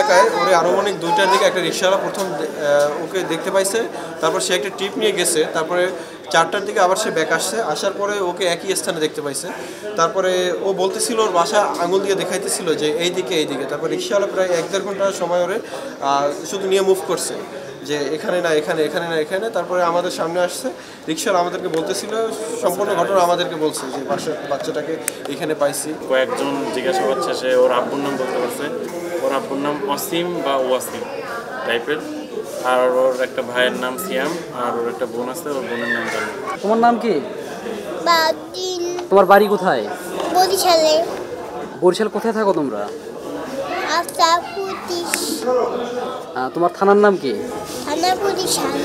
এলাকায় ওরে আনুমানিক 2টার দিকে একটা রিক্সাওয়ালা প্রথম ওকে দেখতে পাইছে। তারপর সে একটা ট্রিপ নিয়ে গেছে। তারপরে 4টার দিকে আবার সে ব্যাক আসছে, আসার পরে ওকে একই স্থানে দেখতে পাইছে। তারপরে ও বলতেছিল ওর বাসা আঙুল দিয়ে দেখাইতেছিল যে এইদিকে এইদিকে। তারপর রিক্সাওয়ালা প্রায় 1-1.5 ঘন্টা সময় ওরে শুধু নিয়ে মুভ করছে যে এখানে না এখানে, এখানে না এখানে। তারপরে আমাদের সামনে আসছে, রিক্সাওয়ালা আমাদেরকে বলতেছিল, সম্পূর্ণ ঘটনা আমাদেরকে বলছে যে বাচ্চাটাকে এখানে পাইছি। কয়েকজন জিজ্ঞাসাবাদ শেষে ওর আব্বুর নাম বলতে পারছে। ওর আব্বুর নাম অসীম বা ওয়াসিম টাইপের, আর ওর একটা ভাইয়ের নাম সিয়াম, আর ওর একটা বোন আছে, ওর বোনের নাম জানি। তোমার নাম কি? বাদিন। তোমার বাড়ি কোথায়? বরিশালে। বরিশাল কোথায় থাকো তোমরা? আফতা পুতিশ। তোমার থানার নাম কি? থানা বরিশাল।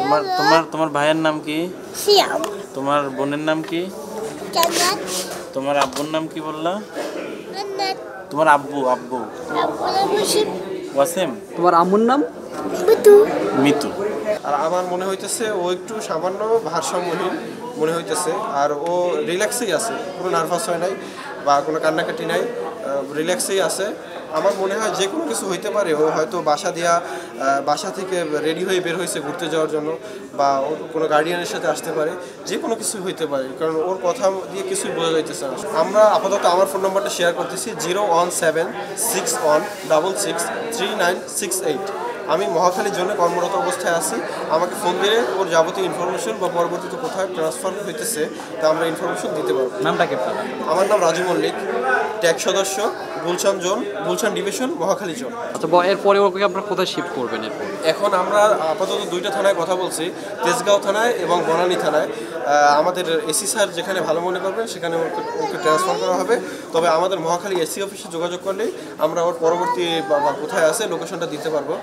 তোমার তোমার তোমার ভাইয়ের নাম কি? সিয়াম। তোমার বোনের নাম কি? জান্নাত। তোমার আব্বুর নাম কি বললা? জান্নাত। তোমার আব্বু আব্বু আব্বুরা বসিম। ওয়াসিম। তোমার আম্মুর নাম? বুতু। মিতু। আর আমার মনে হইতেছে ও একটু সামান্য ভারসাম্যহীন মনে হইতেছে। আর ও রিল্যাক্সেই আছে, কোনো নার্ভাস হয় নাই বা কোনো কান্নাকাটি নাই, রিল্যাক্সেই আছে। আমার মনে হয় যে কোনো কিছু হইতে পারে। ও হয়তো বাসা থেকে রেডি হয়ে বের হয়েছে ঘুরতে যাওয়ার জন্য, বা ওর কোনো গার্ডিয়ানের সাথে আসতে পারে, যে কোনো কিছু হইতে পারে, কারণ ওর কথা দিয়ে কিছুই বোঝা যাইতেছে না। আমরা আপাতত আমার ফোন নাম্বারটা শেয়ার করতেছি 01761663968। আমি মহাখালীর জন্য কর্মরত অবস্থায় আছি। আমাকে ফোন দিলে ওর যাবতীয় ইনফরমেশন বা পরবর্তীতে কোথায় ট্রান্সফার হইতেছে তা আমরা ইনফরমেশন দিতে পারবো। নামটা কি? আমার নাম রাজু মল্লিক, ট্যাগ সদস্য, Gulshan zone, Gulshan division, Mohakhali zone. আচ্ছা, এরপরে ওকে আপনারা কোথায় শিফট করবেন এরপর? এখন আমরা আপাতত 2টা থানায় কথা বলছি, তেজগাঁও থানায় এবং বনানী থানায়। আমাদের এসি স্যার যেখানে ভালো মনে করবেন সেখানে ওকে ট্রান্সফার করা হবে। তবে আমাদের মহাখালী এসি অফিসে যোগাযোগ করলেই আমরা ওর পরবর্তী বা কোথায় আছে লোকেশনটা দিতে পারবো।